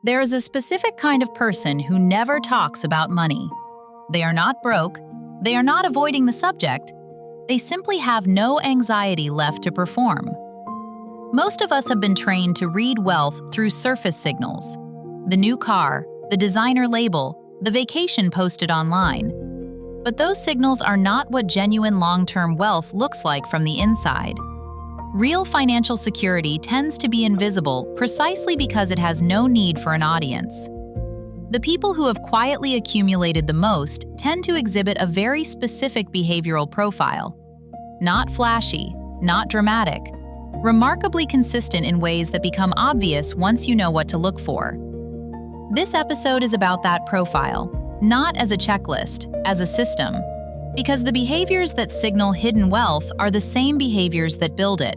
There is a specific kind of person who never talks about money. They are not broke, they are not avoiding the subject, they simply have no anxiety left to perform. Most of us have been trained to read wealth through surface signals: the new car, the designer label, the vacation posted online. But those signals are not what genuine long-term wealth looks like from the inside. Real financial security tends to be invisible precisely because it has no need for an audience. The people who have quietly accumulated the most tend to exhibit a very specific behavioral profile. Not flashy, not dramatic, remarkably consistent in ways that become obvious once you know what to look for. This episode is about that profile, not as a checklist, as a system, because the behaviors that signal hidden wealth are the same behaviors that build it.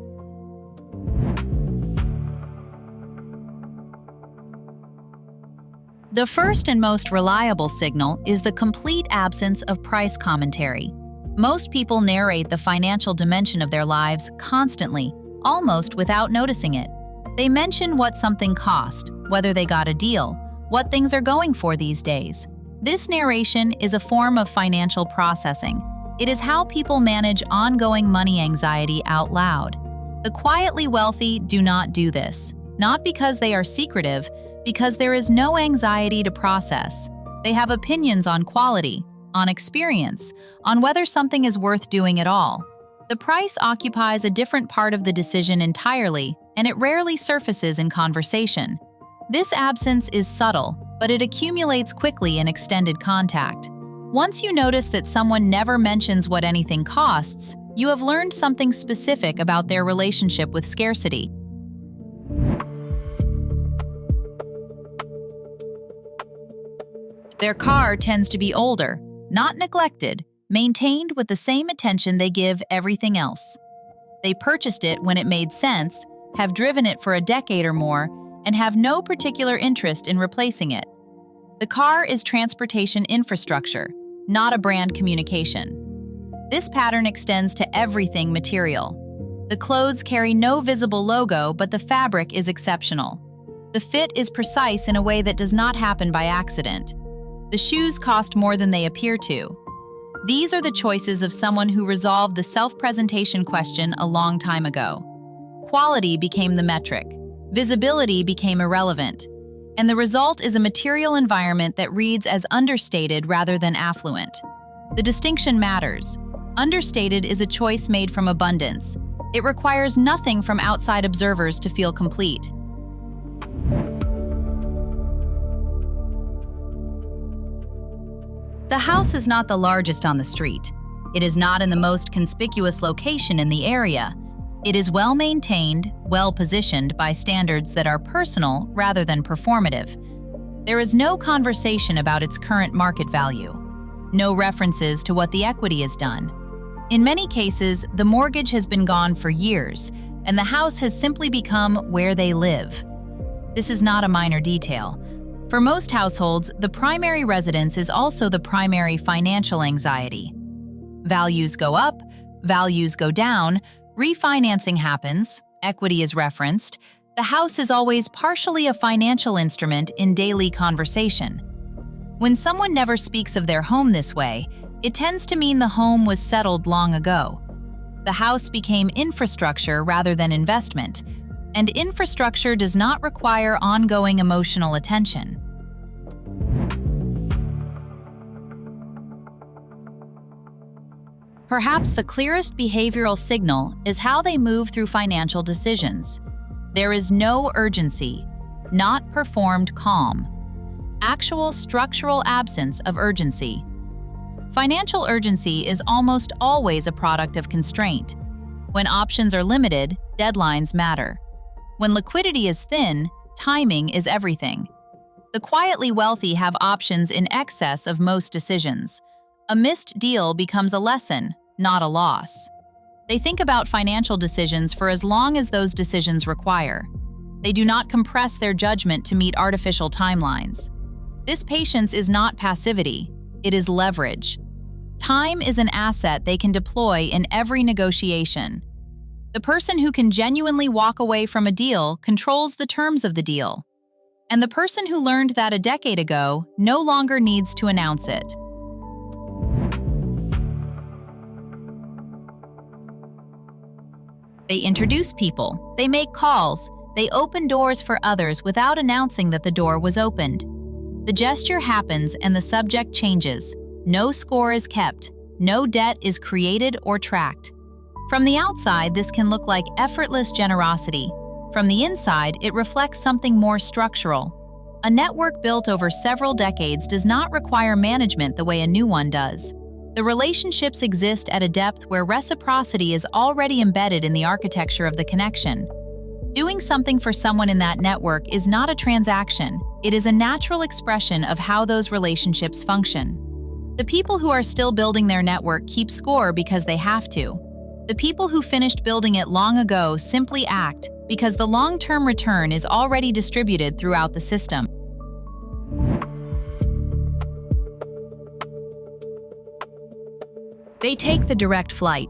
The first and most reliable signal is the complete absence of price commentary. Most people narrate the financial dimension of their lives constantly, almost without noticing it. They mention what something cost, whether they got a deal, what things are going for these days. This narration is a form of financial processing. It is how people manage ongoing money anxiety out loud. The quietly wealthy do not do this, not because they are secretive, because there is no anxiety to process. They have opinions on quality, on experience, on whether something is worth doing at all. The price occupies a different part of the decision entirely, and it rarely surfaces in conversation. This absence is subtle, but it accumulates quickly in extended contact. Once you notice that someone never mentions what anything costs, you have learned something specific about their relationship with scarcity. Their car tends to be older, not neglected, maintained with the same attention they give everything else. They purchased it when it made sense, have driven it for a decade or more, and have no particular interest in replacing it. The car is transportation infrastructure, not a brand communication. This pattern extends to everything material. The clothes carry no visible logo, but the fabric is exceptional. The fit is precise in a way that does not happen by accident. The shoes cost more than they appear to. These are the choices of someone who resolved the self-presentation question a long time ago. Quality became the metric. Visibility became irrelevant. And the result is a material environment that reads as understated rather than affluent. The distinction matters. Understated is a choice made from abundance. It requires nothing from outside observers to feel complete. The house is not the largest on the street. It is not in the most conspicuous location in the area. It is well maintained, well positioned by standards that are personal rather than performative. There is no conversation about its current market value. No references to what the equity has done. In many cases, the mortgage has been gone for years, and the house has simply become where they live. This is not a minor detail. For most households, the primary residence is also the primary financial anxiety. Values go up, values go down, refinancing happens, equity is referenced. The house is always partially a financial instrument in daily conversation. When someone never speaks of their home this way, it tends to mean the home was settled long ago. The house became infrastructure rather than investment, and infrastructure does not require ongoing emotional attention. Perhaps the clearest behavioral signal is how they move through financial decisions. There is no urgency, not performed calm. Actual structural absence of urgency. Financial urgency is almost always a product of constraint. When options are limited, deadlines matter. When liquidity is thin, timing is everything. The quietly wealthy have options in excess of most decisions. A missed deal becomes a lesson, not a loss. They think about financial decisions for as long as those decisions require. They do not compress their judgment to meet artificial timelines. This patience is not passivity, it is leverage. Time is an asset they can deploy in every negotiation. The person who can genuinely walk away from a deal controls the terms of the deal. And the person who learned that a decade ago no longer needs to announce it. They introduce people, they make calls, they open doors for others without announcing that the door was opened. The gesture happens and the subject changes. No score is kept. No debt is created or tracked. From the outside, this can look like effortless generosity. From the inside, it reflects something more structural. A network built over several decades does not require management the way a new one does. The relationships exist at a depth where reciprocity is already embedded in the architecture of the connection. Doing something for someone in that network is not a transaction. It is a natural expression of how those relationships function. The people who are still building their network keep score because they have to. The people who finished building it long ago simply act because the long-term return is already distributed throughout the system. They take the direct flight.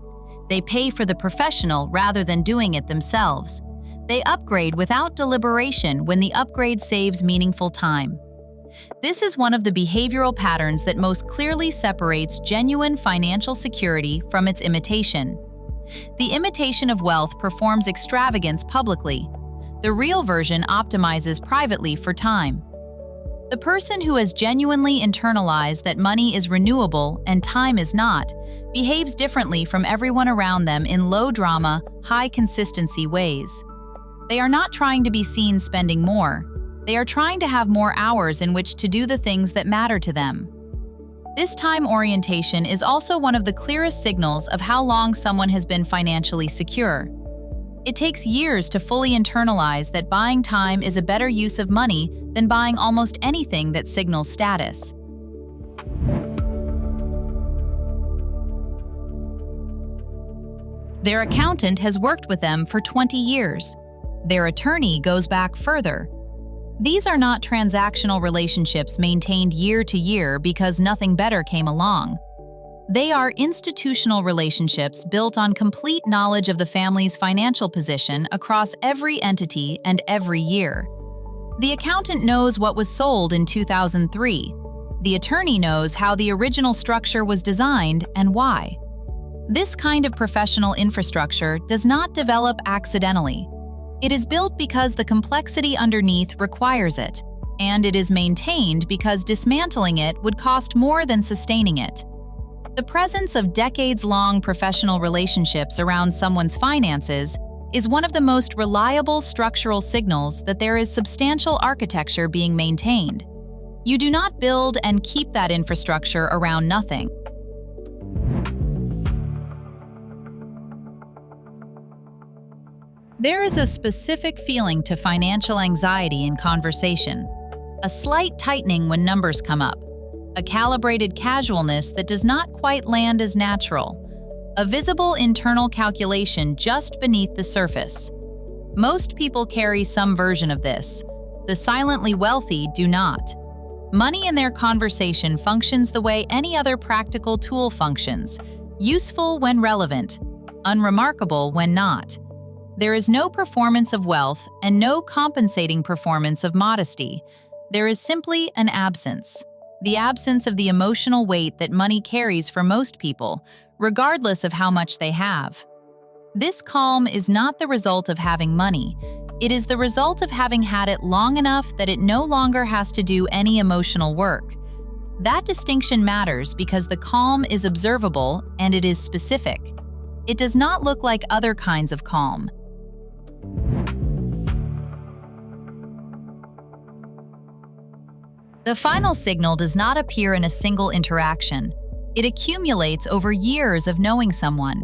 They pay for the professional rather than doing it themselves. They upgrade without deliberation when the upgrade saves meaningful time. This is one of the behavioral patterns that most clearly separates genuine financial security from its imitation. The imitation of wealth performs extravagance publicly. The real version optimizes privately for time. The person who has genuinely internalized that money is renewable and time is not, behaves differently from everyone around them in low-drama, high-consistency ways. They are not trying to be seen spending more. They are trying to have more hours in which to do the things that matter to them. This time orientation is also one of the clearest signals of how long someone has been financially secure. It takes years to fully internalize that buying time is a better use of money than buying almost anything that signals status. Their accountant has worked with them for 20 years. Their attorney goes back further. These are not transactional relationships maintained year to year because nothing better came along. They are institutional relationships built on complete knowledge of the family's financial position across every entity and every year. The accountant knows what was sold in 2003. The attorney knows how the original structure was designed and why. This kind of professional infrastructure does not develop accidentally. It is built because the complexity underneath requires it, and it is maintained because dismantling it would cost more than sustaining it. The presence of decades-long professional relationships around someone's finances is one of the most reliable structural signals that there is substantial architecture being maintained. You do not build and keep that infrastructure around nothing. There is a specific feeling to financial anxiety in conversation, a slight tightening when numbers come up, a calibrated casualness that does not quite land as natural, a visible internal calculation just beneath the surface. Most people carry some version of this. The silently wealthy do not. Money in their conversation functions the way any other practical tool functions, useful when relevant, unremarkable when not. There is no performance of wealth and no compensating performance of modesty. There is simply an absence. The absence of the emotional weight that money carries for most people, regardless of how much they have. This calm is not the result of having money. It is the result of having had it long enough that it no longer has to do any emotional work. That distinction matters because the calm is observable and it is specific. It does not look like other kinds of calm. The final signal does not appear in a single interaction. It accumulates over years of knowing someone.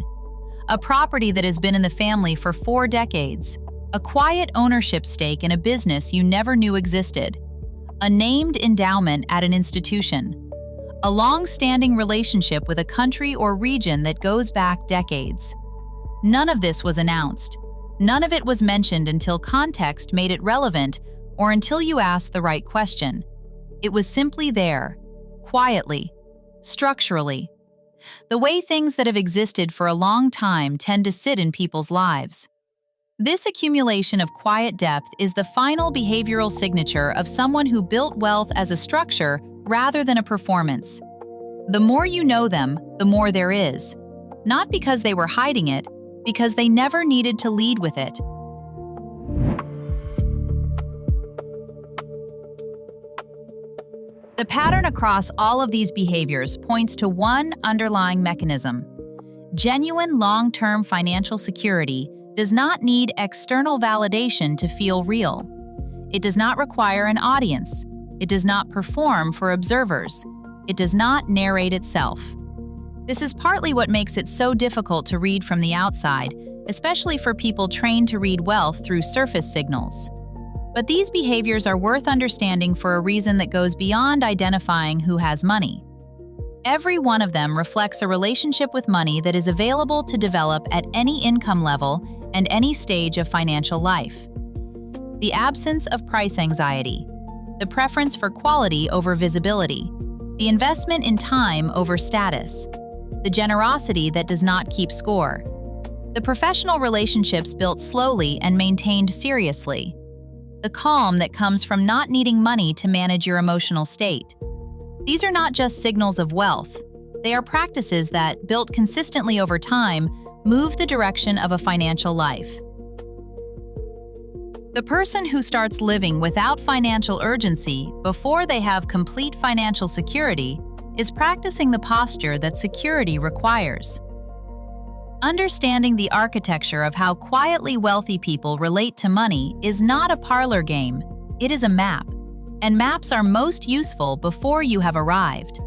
A property that has been in the family for 4 decades. A quiet ownership stake in a business you never knew existed. A named endowment at an institution. A long-standing relationship with a country or region that goes back decades. None of this was announced. None of it was mentioned until context made it relevant or until you asked the right question. It was simply there, quietly, structurally. The way things that have existed for a long time tend to sit in people's lives. This accumulation of quiet depth is the final behavioral signature of someone who built wealth as a structure rather than a performance. The more you know them, the more there is. Not because they were hiding it, because they never needed to lead with it. The pattern across all of these behaviors points to one underlying mechanism. Genuine long-term financial security does not need external validation to feel real. It does not require an audience. It does not perform for observers. It does not narrate itself. This is partly what makes it so difficult to read from the outside, especially for people trained to read wealth through surface signals. But these behaviors are worth understanding for a reason that goes beyond identifying who has money. Every one of them reflects a relationship with money that is available to develop at any income level and any stage of financial life. The absence of price anxiety, the preference for quality over visibility, the investment in time over status, the generosity that does not keep score, the professional relationships built slowly and maintained seriously, the calm that comes from not needing money to manage your emotional state. These are not just signals of wealth. They are practices that, built consistently over time, move the direction of a financial life. The person who starts living without financial urgency before they have complete financial security is practicing the posture that security requires. Understanding the architecture of how quietly wealthy people relate to money is not a parlor game, it is a map. And maps are most useful before you have arrived.